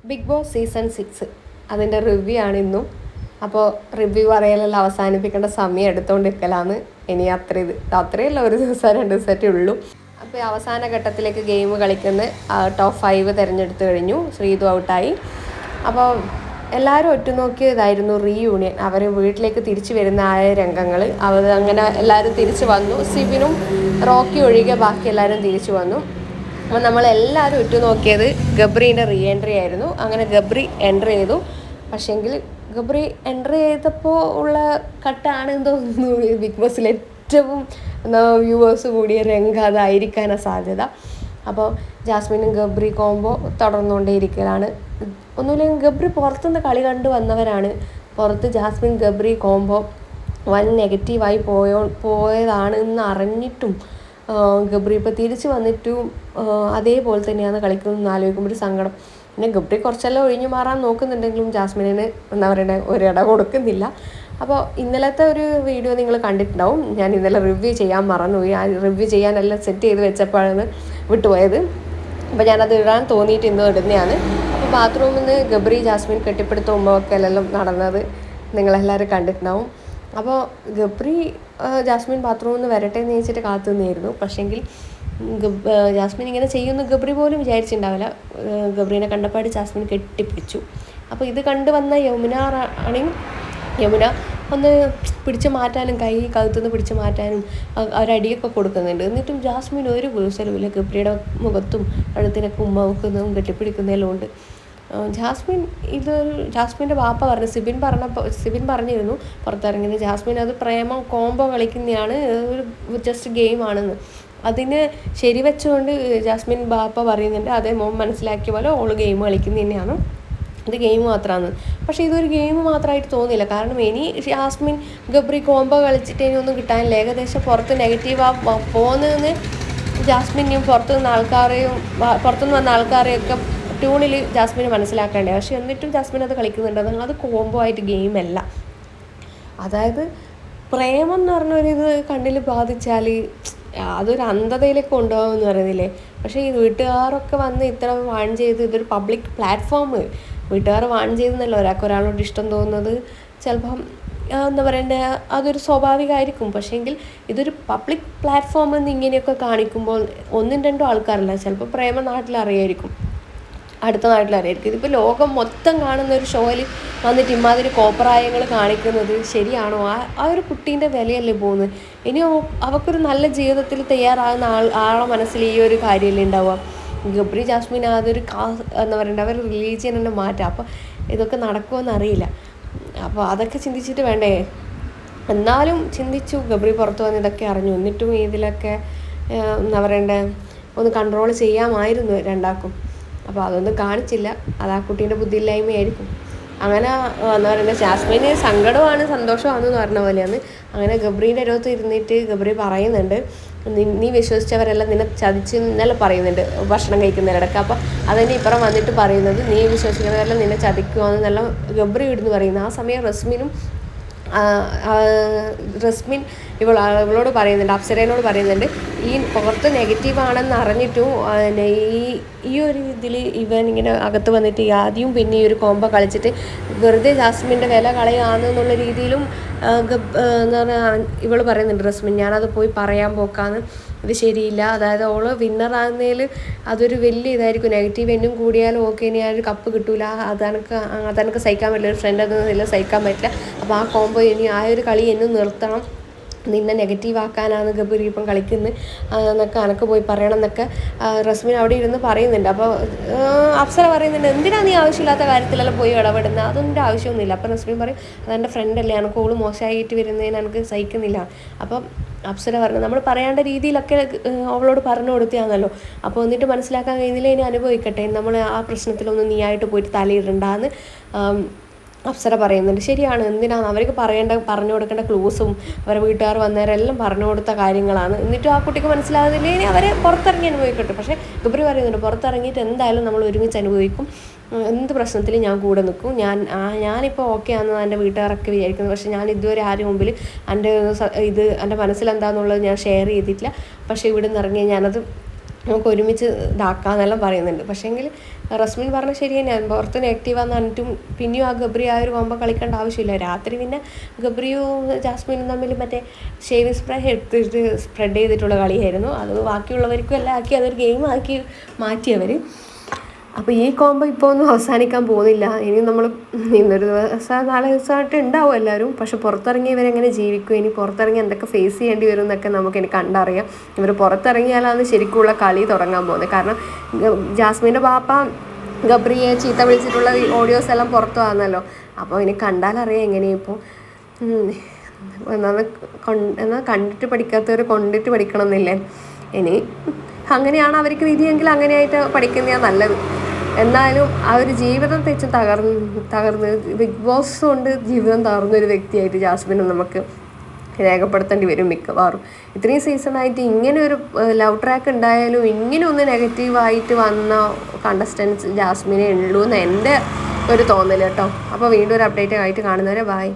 Big boss season 6 അതിൻ്റെ review ആണ് ഇന്നും. അപ്പോൾ റിവ്യൂ പറയലെല്ലാം അവസാനിപ്പിക്കേണ്ട സമയം എടുത്തുകൊണ്ടിരിക്കലാന്ന്. ഇനി അത്രയല്ല, ഒരു ദിവസം 2 ദിവസമേ ഉള്ളൂ. അപ്പോൾ അവസാന ഘട്ടത്തിലേക്ക് ഗെയിം കളിക്കുന്ന ടോപ്പ് 5 തിരഞ്ഞെടുത്ത് കഴിഞ്ഞു. ശ്രീതു ഔട്ടായി. അപ്പോൾ എല്ലാവരും ഒറ്റുനോക്കിയതായിരുന്നു റീയൂണിയൻ. അവർ വീട്ടിലേക്ക് തിരിച്ചു വരുന്ന രംഗങ്ങൾ. അങ്ങനെ എല്ലാവരും തിരിച്ചു വന്നു. സിബിനും റോക്കി ഒഴികെ ബാക്കി എല്ലാവരും തിരിച്ചു വന്നു. അപ്പോൾ നമ്മളെല്ലാവരും ഉറ്റുനോക്കിയത് ഗബ്രീൻ്റെ റീ എൻട്രി ആയിരുന്നു. അങ്ങനെ ഗബ്രി എൻട്രി ചെയ്തു. പക്ഷേങ്കിൽ ഗബ്രി എൻട്രി ചെയ്തപ്പോൾ ഉള്ള കട്ടാണെന്ന് തോന്നുന്നു ബിഗ് ബോസിൽ ഏറ്റവും വ്യൂവേഴ്സ് കൂടിയ രംഗം അതായിരിക്കാനാണ് സാധ്യത. അപ്പോൾ ജാസ്മിനും ഗബ്രി കോംബോ തുടർന്നുകൊണ്ടേയിരിക്കലാണ്. ഒന്നുമില്ലെങ്കിൽ ഗബ്രി പുറത്തുനിന്ന് കളി കണ്ടു വന്നവരാണ്. പുറത്ത് ജാസ്മിൻ ഗബ്രി കോംബോ വൻ നെഗറ്റീവായി പോയതാണെന്ന് അറിഞ്ഞിട്ടും ഗബ്രി ഇപ്പോൾ തിരിച്ച് വന്നിട്ടും അതേപോലെ തന്നെയാണ് കളിക്കുന്നതെന്ന് ആലോചിക്കുമ്പോൾ ഒരു സങ്കടം. പിന്നെ ഗബ്രി കുറച്ചെല്ലാം ഒഴിഞ്ഞു മാറാൻ നോക്കുന്നുണ്ടെങ്കിലും ജാസ്മിനിന് എന്താ പറയുക ഒരിട കൊടുക്കുന്നില്ല. അപ്പോൾ ഇന്നലത്തെ ഒരു വീഡിയോ നിങ്ങൾ കണ്ടിട്ടുണ്ടാവും. ഞാൻ ഇന്നലെ റിവ്യൂ ചെയ്യാൻ മറന്നുപോയി. ആ റിവ്യൂ ചെയ്യാനെല്ലാം സെറ്റ് ചെയ്ത് വെച്ചപ്പോഴാണ് വിട്ടുപോയത്. അപ്പോൾ ഞാനത് ഇടാൻ തോന്നിയിട്ട് ഇന്ന് ഇടുന്നതാണ്. അപ്പോൾ ബാത്റൂമിൽ നിന്ന് ഗബ്രി ജാസ്മിൻ കെട്ടിപ്പിടുത്ത ഉമ്മവെക്കലെല്ലാം നടന്നത് നിങ്ങളെല്ലാവരും കണ്ടിട്ടുണ്ടാവും. അപ്പോൾ ഗബ്രി ജാസ്മിൻ ബാത്റൂമിൽ നിന്ന് വരട്ടെ എന്ന് ചോദിച്ചിട്ട് കാത്തു നിന്നായിരുന്നു. പക്ഷേങ്കിൽ ജാസ്മിൻ ഇങ്ങനെ ചെയ്യുമെന്ന് ഗബ്രി പോലും വിചാരിച്ചിട്ടുണ്ടാവില്ല. ഗബ്രീനെ കണ്ടപ്പാട് ജാസ്മിൻ കെട്ടിപ്പിടിച്ചു. അപ്പോൾ ഇത് കണ്ടു വന്ന യമുന ഒന്ന് പിടിച്ച് മാറ്റാനും കഴുത്തുനിന്ന് പിടിച്ച് മാറ്റാനും ഒരടിയൊക്കെ കൊടുക്കുന്നുണ്ട്. എന്നിട്ടും ജാസ്മിൻ ഒരു കൂസലുമില്ല. ഗബ്രിയുടെ മുഖത്തും കഴുത്തിനൊക്കെ ഉമ്മ വെക്കുന്നതും കെട്ടിപ്പിടിക്കുന്നതെല്ലാം ഉണ്ട്. ജാസ്മിൻ്റെ വാപ്പ പറഞ്ഞു, സിബിൻ പറഞ്ഞിരുന്നു പുറത്തിറങ്ങിയത് ജാസ്മിൻ അത് പ്രേമം കോംബോ കളിക്കുന്നതാണ്, ഒരു ജസ്റ്റ് ഗെയിമാണെന്ന്. അതിന് ശരിവെച്ചുകൊണ്ട് ജാസ്മിൻ ബാപ്പ പറയുന്നുണ്ട് അതേ മോൻ മനസ്സിലാക്കിയ പോലെ ഓള് ഗെയിം കളിക്കുന്നത് തന്നെയാണ്, ഇത് ഗെയിം മാത്രമാണ്. പക്ഷേ ഇതൊരു ഗെയിം മാത്രമായിട്ട് തോന്നിയില്ല. കാരണം ഇനി ജാസ്മിൻ ഗബ്രി കോംബോ കളിച്ചിട്ട് ഇനി ഒന്നും കിട്ടാനില്ല. ഏകദേശം പുറത്ത് നെഗറ്റീവാണ് പോകുന്നതെന്ന് ജാസ്മിനെയും പുറത്തുനിന്ന് വന്ന ആൾക്കാരെയൊക്കെ ട്യൂണിൽ ജാസ്മിന് മനസ്സിലാക്കേണ്ടത്. പക്ഷെ എന്നിട്ടും ജാസ്മിൻ അത് കളിക്കുന്നുണ്ട്. അത് കോംബോ ആയിട്ട് ഗെയിമല്ല. അതായത് പ്രേമം എന്ന് പറഞ്ഞൊരിത് കണ്ണിൽ ബാധിച്ചാൽ അതൊരു അന്ധതയിലേക്ക് കൊണ്ടുപോകുമെന്ന് പറയുന്നില്ലേ. പക്ഷേ ഈ വീട്ടുകാരൊക്കെ വന്ന് ഇത്ര വാൺ ചെയ്ത് ഇതൊരു പബ്ലിക് പ്ലാറ്റ്ഫോം, വീട്ടുകാർ വാൺ ചെയ്തെന്നല്ല ഒരാളോട് ഇഷ്ടം തോന്നുന്നത് ചിലപ്പം എന്താ പറയണ്ടേ അതൊരു സ്വാഭാവികമായിരിക്കും. പക്ഷേങ്കിൽ ഇതൊരു പബ്ലിക് പ്ലാറ്റ്ഫോം എന്ന് ഇങ്ങനെയൊക്കെ കാണിക്കുമ്പോൾ 1-2 ആൾക്കാരല്ല, ചിലപ്പോൾ പ്രേമ നാട്ടിലറിയായിരിക്കും, അടുത്ത നാട്ടിലറിയായിരിക്കും. ഇതിപ്പോൾ ലോകം മൊത്തം കാണുന്ന ഒരു ഷോയിൽ വന്നിട്ട് ഇമാതിരി കോപ്രായങ്ങൾ കാണിക്കുന്നത് ശരിയാണോ? ആ ഒരു കുട്ടീൻ്റെ വിലയല്ലേ പോകുന്നത്. ഇനി അവൾക്കൊരു നല്ല ജീവിതത്തിൽ തയ്യാറാകുന്ന ആളെ മനസ്സിൽ ഈ ഒരു കാര്യമല്ലേ ഉണ്ടാവുക. ഗബ്രി ജാസ്മിൻ അതൊരു എന്താ പറയണ്ട അവർ റിലീജിയൻ തന്നെ മാറ്റാം. അപ്പോൾ ഇതൊക്കെ നടക്കുമെന്ന് അറിയില്ല. അപ്പോൾ അതൊക്കെ ചിന്തിച്ചിട്ട് വേണ്ടേ. എന്നാലും ചിന്തിച്ചു. ഗബ്രി പുറത്ത് വന്ന് ഇതൊക്കെ അറിഞ്ഞു. എന്നിട്ടും ഇതിലൊക്കെ എന്താ പറയണ്ടേ ഒന്ന് കൺട്രോൾ ചെയ്യാമായിരുന്നു രണ്ടാൾക്കും. അപ്പോൾ അതൊന്നും കാണിച്ചില്ല. അത് ആ കുട്ടീൻ്റെ ബുദ്ധിയില്ലായ്മയായിരിക്കും. അങ്ങനെ എന്താ പറയുക ജാസ്മിന് സങ്കടമാണ് സന്തോഷമാണെന്ന് പറഞ്ഞ പോലെയാണ്. അങ്ങനെ ഗബ്രീൻ്റെ അടുത്ത് ഇരുന്നിട്ട് ഗബ്രി പറയുന്നുണ്ട് നീ വിശ്വസിച്ചവരെല്ലാം നിന്നെ ചതിച്ച് എന്നെല്ലാം പറയുന്നുണ്ട് ഭക്ഷണം കഴിക്കുന്നതിനിടയ്ക്ക്. അപ്പോൾ അതന്നെ ഇപ്പുറം വന്നിട്ട് പറയുന്നത് നീ വിശ്വസിക്കുന്നവരെല്ലാം നിന്നെ ചതിക്കുവാന്നെല്ലാം ഗബ്രി ഇടുന്ന് പറയുന്നത്. ആ സമയം റസ്മിൻ ഇവളോട് പറയുന്നുണ്ട്, അപ്സരേനോട് പറയുന്നുണ്ട് ഈ പുറത്ത് നെഗറ്റീവാണെന്ന് അറിഞ്ഞിട്ടും ഈ ഒരു ഇതിൽ ഇവൻ ഇങ്ങനെ അകത്ത് വന്നിട്ട് ആദ്യം പിന്നെ ഈ ഒരു കോംബോ കളിച്ചിട്ട് വെറുതെ ജാസ്മിൻ്റെ വില കളയാന്നുള്ള രീതിയിലും എന്താ പറയുക ഇവൾ പറയുന്നുണ്ട് റസ്മിൻ. ഞാനത് പോയി പറയാൻ പോക്കാന്ന്, ഇത് ശരിയില്ല. അതായത് ഓള് വിന്നറാകുന്നതിൽ അതൊരു വലിയ ഇതായിരിക്കും. നെഗറ്റീവ് എന്നും കൂടിയാലും ഓക്കെ ഇനി ആ ഒരു കപ്പ് കിട്ടൂല, അതെനിക്ക് സഹിക്കാൻ പറ്റില്ല, ഒരു ഫ്രണ്ട് എന്നതിൽ സഹിക്കാൻ പറ്റില്ല. അപ്പോൾ ആ കോംബോ ഇനി ആ ഒരു കളി എന്നും നിർത്തണം, നിന്നെ നെഗറ്റീവ് ആക്കാനാണ് ഗബ്രി ഇപ്പം കളിക്കുന്നത് എന്നൊക്കെ എനക്ക് പോയി പറയണം എന്നൊക്കെ റസ്മിൻ അവിടെ ഇരുന്ന് പറയുന്നുണ്ട്. അപ്പോൾ അപ്സര പറയുന്നുണ്ട് എന്തിനാണ് നീ ആവശ്യമില്ലാത്ത കാര്യത്തിലെല്ലാം പോയി ഇടപെടുന്നത്, അതൊന്നും ആവശ്യമൊന്നുമില്ല. അപ്പം റസ്മിൻ പറയും അതെൻ്റെ ഫ്രണ്ടല്ലേ, എനിക്ക് ഓള് മോശമായിട്ട് വരുന്നതിന് എനിക്ക് സഹിക്കുന്നില്ല. അപ്പം അപ്സര പറഞ്ഞു നമ്മൾ പറയേണ്ട രീതിയിലൊക്കെ അവളോട് പറഞ്ഞു കൊടുത്താന്നല്ലോ. അപ്പോൾ എന്നിട്ട് മനസ്സിലാക്കാൻ കഴിയുന്നില്ല, ഇനി അനുഭവിക്കട്ടെ, നമ്മൾ ആ പ്രശ്നത്തിലൊന്നും നീയായിട്ട് പോയിട്ട് തലയിടണ്ടാന്ന് അപ്സര പറയുന്നുണ്ട്. ശരിയാണ്, എന്തിനാണ് അവർക്ക് പറഞ്ഞു കൊടുക്കേണ്ട ക്ലൂസും അവരെ വീട്ടുകാർ വന്നവരെല്ലാം പറഞ്ഞു കൊടുത്ത കാര്യങ്ങളാണ്. എന്നിട്ടും ആ കുട്ടിക്ക് മനസ്സിലാകുന്നില്ല, ഇനി അവരെ പുറത്തിറങ്ങി അനുഭവിക്കട്ടെ. പക്ഷേ ഗബ്രി പറയുന്നുണ്ട് പുറത്തിറങ്ങിയിട്ട് എന്തായാലും നമ്മൾ ഒരുമിച്ച് അനുഭവിക്കും, എന്ത് പ്രശ്നത്തിലും ഞാൻ കൂടെ നിൽക്കും, ഞാനിപ്പോൾ ഓക്കെ ആണെന്ന് എൻ്റെ വീട്ടുകാരൊക്കെ വിചാരിക്കുന്നത്. പക്ഷേ ഞാൻ ഇതുവരെ ആരും മുമ്പിൽ എൻ്റെ മനസ്സിലെന്താണെന്നുള്ളത് ഞാൻ ഷെയർ ചെയ്തിട്ടില്ല. പക്ഷേ ഇവിടെ നിന്ന് ഇറങ്ങി ഞാനത് നമുക്ക് ഒരുമിച്ച് ഇതാക്കാമെന്നെല്ലാം പറയുന്നുണ്ട്. പക്ഷേങ്കിൽ റസ്മിൻ പറഞ്ഞ ശരി തന്നെയാണ്, പുറത്ത് നെഗറ്റീവാന്ന് പറഞ്ഞിട്ടും പിന്നെയും ആ ഗബ്രി ആ ഒരു കോമ്പോ കളിക്കേണ്ട ആവശ്യമില്ല. രാത്രി പിന്നെ ഗബ്രിയും ജാസ്മിനും തമ്മിൽ മറ്റേ ഷേവിംഗ് സ്പ്രേ എടുത്തിട്ട് സ്പ്രെഡ് ചെയ്തിട്ടുള്ള കളിയായിരുന്നു. അത് ബാക്കിയുള്ളവർക്കും എല്ലാം ആക്കി അതൊരു ഗെയിം ആക്കി മാറ്റിയവർ. അപ്പോൾ ഈ കോമ്പോ ഇപ്പോൾ ഒന്നും അവസാനിക്കാൻ പോകുന്നില്ല. ഇനി നമ്മൾ ഇന്നൊരു ദിവസം നാളെ ദിവസമായിട്ട് ഉണ്ടാവും എല്ലാവരും. പക്ഷെ പുറത്തിറങ്ങി ഇവരെങ്ങനെ ജീവിക്കും, ഇനി പുറത്തിറങ്ങി എന്തൊക്കെ ഫേസ് ചെയ്യേണ്ടി വരും എന്നൊക്കെ നമുക്കിനി കണ്ടറിയാം. ഇവർ പുറത്തിറങ്ങിയാലാണ് ശരിക്കുള്ള കളി തുടങ്ങാൻ പോകുന്നത്. കാരണം ജാസ്മിൻ്റെ ബാപ്പ ഗബ്രിയെ ചീത്ത വിളിച്ചിട്ടുള്ള ഓഡിയോസ് എല്ലാം പുറത്തു വന്നല്ലോ. അപ്പോൾ ഇനി കണ്ടാലറിയാം എങ്ങനെയാണ് ഇപ്പോൾ. എന്നാൽ കണ്ടിട്ട് പഠിക്കാത്തവർ കൊണ്ടിട്ട് പഠിക്കണം എന്നില്ലേ. ഇനി അങ്ങനെയാണ് അവർക്ക് വിധിയെങ്കിൽ അങ്ങനെയായിട്ട് പഠിക്കുന്നതാണ് നല്ലത്. എന്നാലും ആ ഒരു ജീവിതം തെച്ച് തകർന്ന് ബിഗ് ബോസ് കൊണ്ട് ജീവിതം തകർന്നൊരു വ്യക്തിയായിട്ട് ജാസ്മിനെ നമുക്ക് രേഖപ്പെടുത്തേണ്ടി വരും മിക്കവാറും. ഇത്രയും സീസണായിട്ട് ഇങ്ങനെ ഒരു ലവ് ട്രാക്ക് ഉണ്ടായാലും ഇങ്ങനെ ഒന്ന് നെഗറ്റീവായിട്ട് വന്ന കണ്ടസ്റ്റൻസ് ജാസ്മിനെ ഉള്ളൂ എന്ന് എൻ്റെ ഒരു തോന്നൽ കേട്ടോ. അപ്പോൾ വീണ്ടും ഒരു അപ്ഡേറ്റ് ആയിട്ട് കാണുന്നവരെ ബൈ.